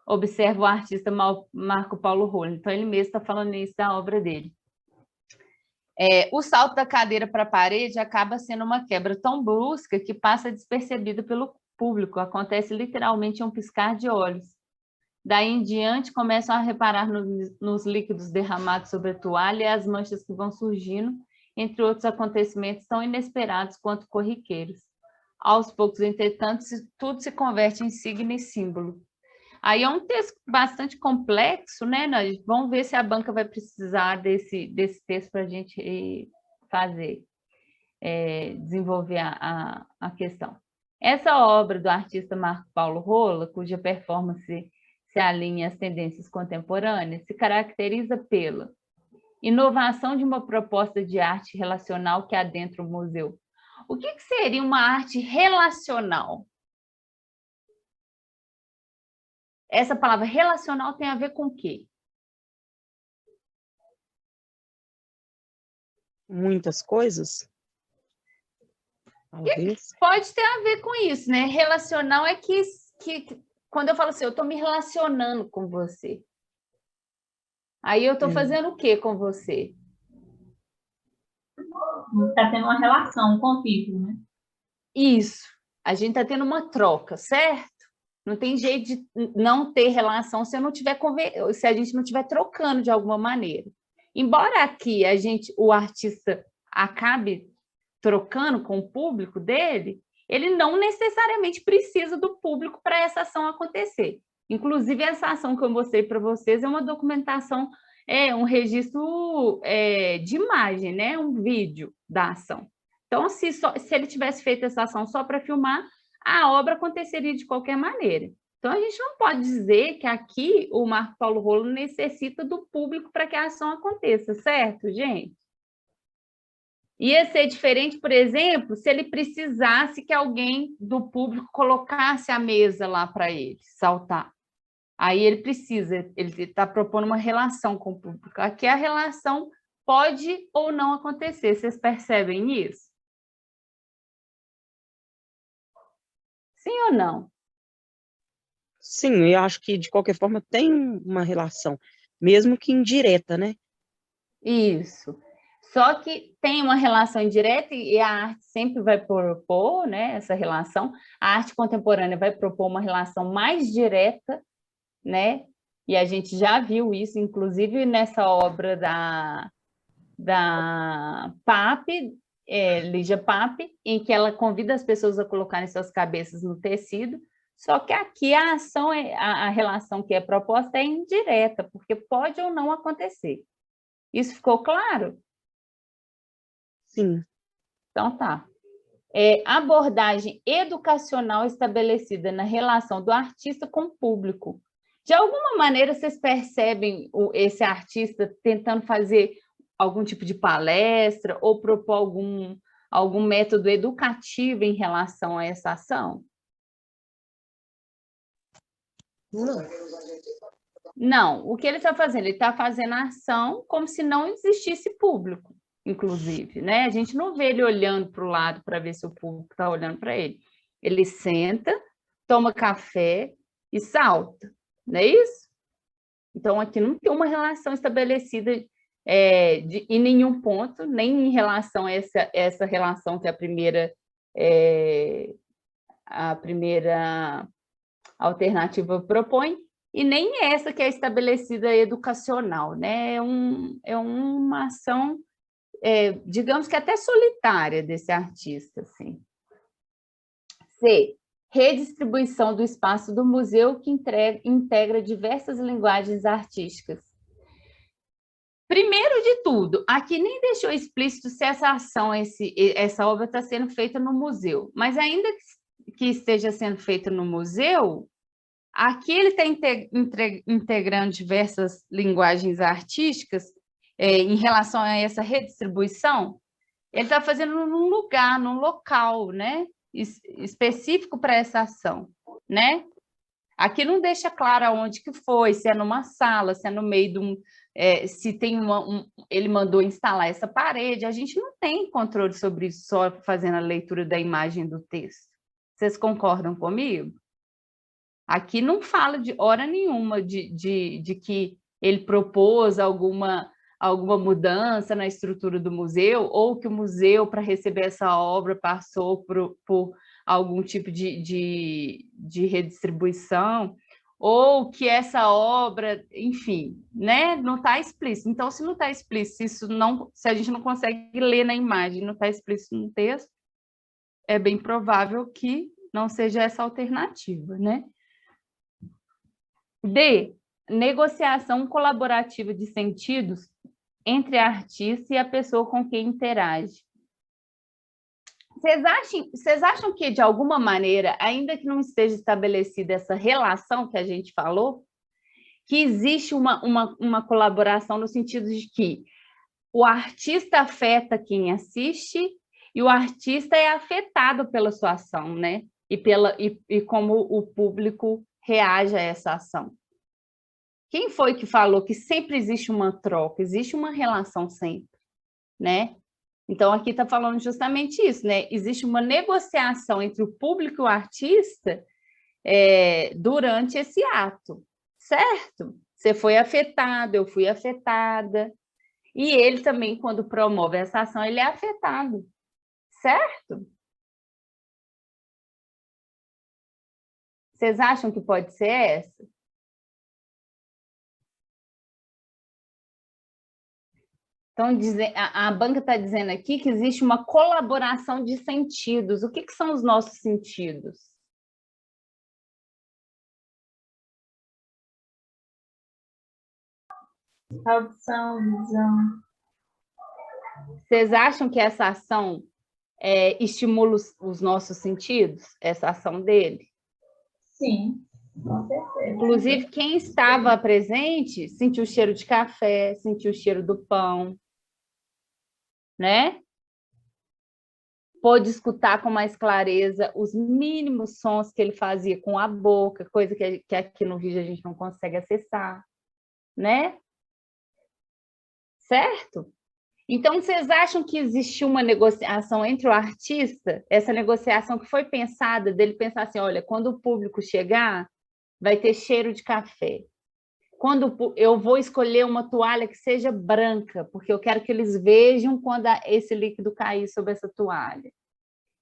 Speaker 2: Observa o artista Marco Paulo Rolo. Então, ele mesmo está falando isso da obra dele. O salto da cadeira para a parede acaba sendo uma quebra tão brusca que passa despercebida pelo público. Acontece literalmente em um piscar de olhos. Daí em diante, começam a reparar nos líquidos derramados sobre a toalha e as manchas que vão surgindo, entre outros acontecimentos tão inesperados quanto corriqueiros. Aos poucos, entretanto, tudo se converte em signo e símbolo. Aí é um texto bastante complexo, né? Vamos ver se a banca vai precisar desse texto para a gente fazer, desenvolver a questão. Essa obra do artista Marco Paulo Rola, cuja performance se alinha às tendências contemporâneas, se caracteriza pela inovação de uma proposta de arte relacional que adentra o museu. O que seria uma arte relacional? Essa palavra relacional tem a ver com o quê?
Speaker 3: Muitas coisas. Talvez.
Speaker 2: Pode ter a ver com isso, né? Relacional é que quando eu falo assim, eu estou me relacionando com você. Aí eu estou fazendo o quê com você?
Speaker 5: Está tendo uma relação com o tipo, né?
Speaker 2: Isso. A gente está tendo uma troca, certo? Não tem jeito de não ter relação se a gente não estiver trocando de alguma maneira. Embora aqui o artista acabe trocando com o público dele, ele não necessariamente precisa do público para essa ação acontecer. Inclusive, essa ação que eu mostrei para vocês é uma documentação, um registro de imagem, né? Um vídeo da ação. Então, se ele tivesse feito essa ação só para filmar, a obra aconteceria de qualquer maneira. Então, a gente não pode dizer que aqui o Marco Paulo Rola necessita do público para que a ação aconteça, certo, gente? Ia ser diferente, por exemplo, se ele precisasse que alguém do público colocasse a mesa lá para ele saltar. Aí ele está propondo uma relação com o público. Aqui a relação pode ou não acontecer. Vocês percebem isso? Sim ou não?
Speaker 3: Sim, eu acho que de qualquer forma tem uma relação, mesmo que indireta, né?
Speaker 2: Isso. Só que tem uma relação indireta e a arte sempre vai propor, né, essa relação. A arte contemporânea vai propor uma relação mais direta, né? E a gente já viu isso, inclusive nessa obra da Pape, Lígia Pape, em que ela convida as pessoas a colocarem suas cabeças no tecido, só que aqui a ação, a relação que é proposta é indireta, porque pode ou não acontecer. Isso ficou claro?
Speaker 3: Sim.
Speaker 2: Então tá. Abordagem educacional estabelecida na relação do artista com o público. De alguma maneira, vocês percebem esse artista tentando fazer algum tipo de palestra ou propor algum método educativo em relação a essa ação?
Speaker 1: Não.
Speaker 2: Não, o que ele está fazendo? Ele está fazendo a ação como se não existisse público, inclusive, né? A gente não vê ele olhando para o lado para ver se o público está olhando para ele. Ele senta, toma café e salta, não é isso? Então, aqui não tem uma relação estabelecida em nenhum ponto, nem em relação a essa relação que a primeira alternativa propõe, e nem essa que é estabelecida educacional, né? É uma ação, digamos que até solitária desse artista, assim. C. Redistribuição do espaço do museu que integra diversas linguagens artísticas. Primeiro de tudo, aqui nem deixou explícito se essa ação, essa obra está sendo feita no museu, mas ainda que esteja sendo feita no museu, aqui ele está integrando diversas linguagens artísticas em relação a essa redistribuição. Ele está fazendo num lugar, num local, né, específico para essa ação, né? Aqui não deixa claro aonde que foi, se é numa sala, se é no meio de um... se tem ele mandou instalar essa parede, a gente não tem controle sobre isso só fazendo a leitura da imagem do texto. Vocês concordam comigo? Aqui não fala de hora nenhuma de que ele propôs alguma alguma mudança na estrutura do museu, ou que o museu, para receber essa obra, passou por algum tipo de redistribuição, ou que essa obra, enfim, né, não está explícito. Então, se não está explícito, se a gente não consegue ler na imagem, não está explícito no texto, é bem provável que não seja essa alternativa, né? D, negociação colaborativa de sentidos entre a artista e a pessoa com quem interage. Vocês acham que, de alguma maneira, ainda que não esteja estabelecida essa relação que a gente falou, que existe uma colaboração no sentido de que o artista afeta quem assiste e o artista é afetado pela sua ação, né? E como o público reage a essa ação. Quem foi que falou que sempre existe uma troca, existe uma relação sempre, né? Então, aqui está falando justamente isso, né? Existe uma negociação entre o público e o artista durante esse ato, certo? Você foi afetado, eu fui afetada. E ele também, quando promove essa ação, ele é afetado, certo? Vocês acham que pode ser essa? Então, a banca está dizendo aqui que existe uma colaboração de sentidos. O que são os nossos sentidos?
Speaker 5: Audição, visão.
Speaker 2: Vocês acham que essa ação estimula os nossos sentidos? Essa ação dele?
Speaker 5: Sim, com certeza.
Speaker 2: Inclusive, quem estava presente sentiu o cheiro de café, sentiu o cheiro do pão, né? Pôde escutar com mais clareza os mínimos sons que ele fazia com a boca, coisa que aqui no vídeo a gente não consegue acessar, né? Certo? Então, vocês acham que existiu uma negociação entre o artista, essa negociação que foi pensada, dele pensar assim, olha, quando o público chegar, vai ter cheiro de café. Quando eu vou escolher uma toalha que seja branca, porque eu quero que eles vejam quando esse líquido cair sobre essa toalha.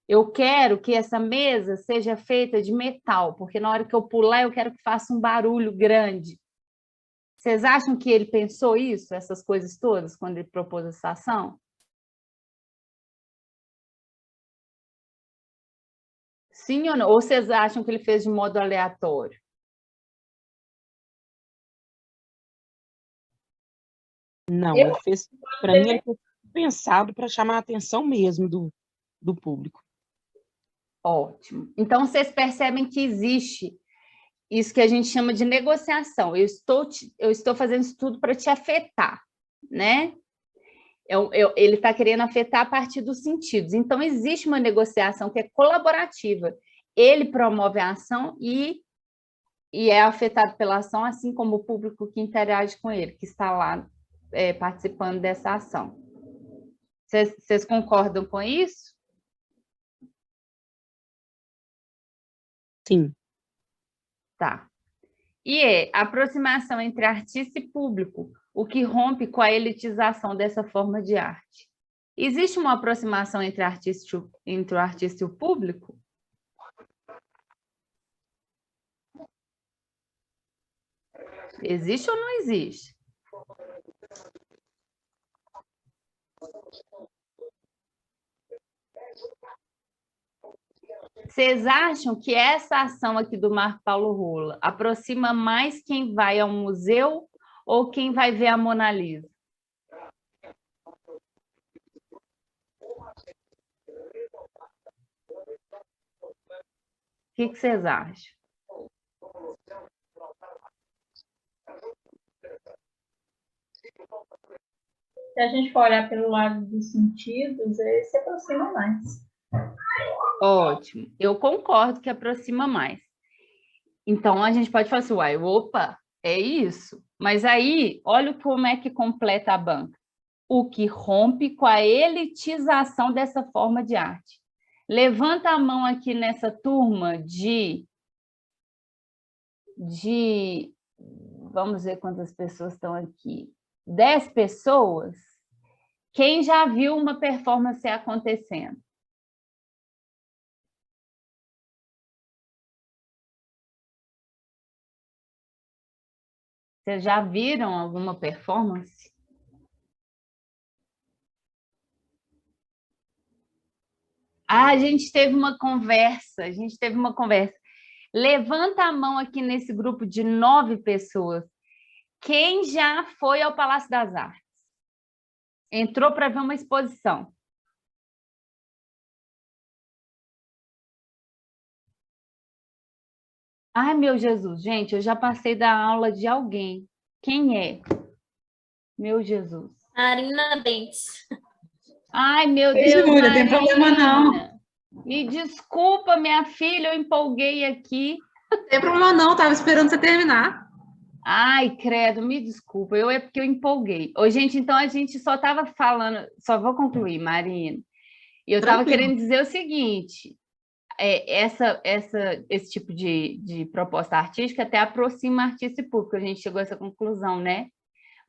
Speaker 2: Eu quero que essa mesa seja feita de metal, porque na hora que eu pular, eu quero que faça um barulho grande. Vocês acham que ele pensou isso, essas coisas todas, quando ele propôs essa ação? Sim ou não? Ou vocês acham que ele fez de modo aleatório?
Speaker 3: Não, ele fez, para mim, ele foi pensado para chamar a atenção mesmo do público.
Speaker 2: Ótimo. Então, vocês percebem que existe isso que a gente chama de negociação. Eu estou fazendo isso tudo para te afetar, né? Ele está querendo afetar a partir dos sentidos. Então, existe uma negociação que é colaborativa. Ele promove a ação e é afetado pela ação, assim como o público que interage com ele, que está lá participando dessa ação. Vocês concordam com isso?
Speaker 3: Sim.
Speaker 2: Tá. E aproximação entre artista e público, o que rompe com a elitização dessa forma de arte. Existe uma aproximação entre o artista e o público? Existe ou não existe? Vocês acham que essa ação aqui do Marco Paulo Rola aproxima mais quem vai ao museu ou quem vai ver a Mona Lisa? O que vocês acham?
Speaker 5: Se a gente for olhar pelo lado dos sentidos, ele se aproxima mais.
Speaker 2: Ótimo. Eu concordo que aproxima mais. Então, a gente pode falar assim, uai, opa, é isso. Mas aí, olha como é que completa a banca. O que rompe com a elitização dessa forma de arte. Levanta a mão aqui nessa turma vamos ver quantas pessoas estão aqui. 10 pessoas, quem já viu uma performance acontecendo? Vocês já viram alguma performance? Ah, a gente teve uma conversa. Levanta a mão aqui nesse grupo de 9 pessoas. Quem já foi ao Palácio das Artes? Entrou para ver uma exposição? Ai, meu Jesus, gente, eu já passei da aula de alguém. Quem é? Meu Jesus.
Speaker 6: Marina Bentes.
Speaker 2: Ai, meu
Speaker 1: Ei,
Speaker 2: Deus,
Speaker 1: Júlia, tem problema não.
Speaker 2: Marina. Me desculpa, minha filha, eu empolguei aqui.
Speaker 1: Não tem problema não, tava esperando você terminar.
Speaker 2: Ai, credo, me desculpa, é porque eu empolguei. Ô, gente, então a gente só estava falando, só vou concluir, Marina. Eu estava
Speaker 1: Tranquilo.
Speaker 2: querendo dizer o seguinte, esse tipo de proposta artística até aproxima artista e público, a gente chegou a essa conclusão, né?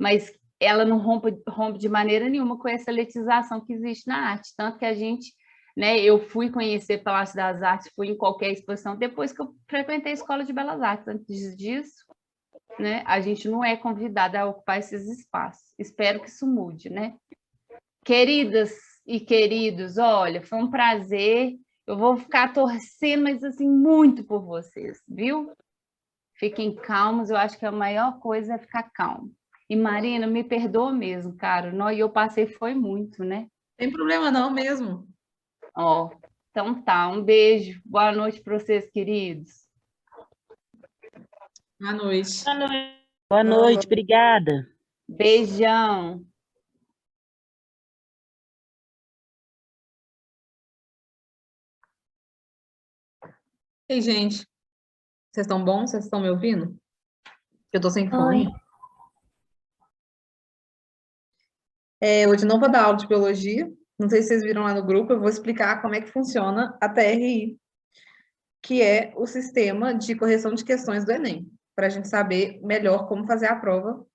Speaker 2: Mas ela não rompe de maneira nenhuma com essa elitização que existe na arte, tanto que a gente, né, eu fui conhecer Palácio das Artes, fui em qualquer exposição, depois que eu frequentei a Escola de Belas Artes, antes disso, né, a gente não é convidada a ocupar esses espaços, espero que isso mude, né? Queridas e queridos, olha, foi um prazer, eu vou ficar torcendo, mas assim, muito por vocês, viu? Fiquem calmos, eu acho que a maior coisa é ficar calmo. E Marina, me perdoa mesmo, cara, e eu passei foi muito, né?
Speaker 1: Tem problema não mesmo.
Speaker 2: Ó, então tá, um beijo, boa noite para vocês, queridos.
Speaker 1: Boa noite.
Speaker 6: Boa noite.
Speaker 3: Boa noite, obrigada.
Speaker 2: Beijão.
Speaker 1: Ei, gente, vocês estão bons? Vocês estão me ouvindo? Eu tô sem fone. Hoje não vou dar aula de biologia. Não sei se vocês viram lá no grupo, eu vou explicar como é que funciona a TRI, que é o sistema de correção de questões do Enem, para a gente saber melhor como fazer a prova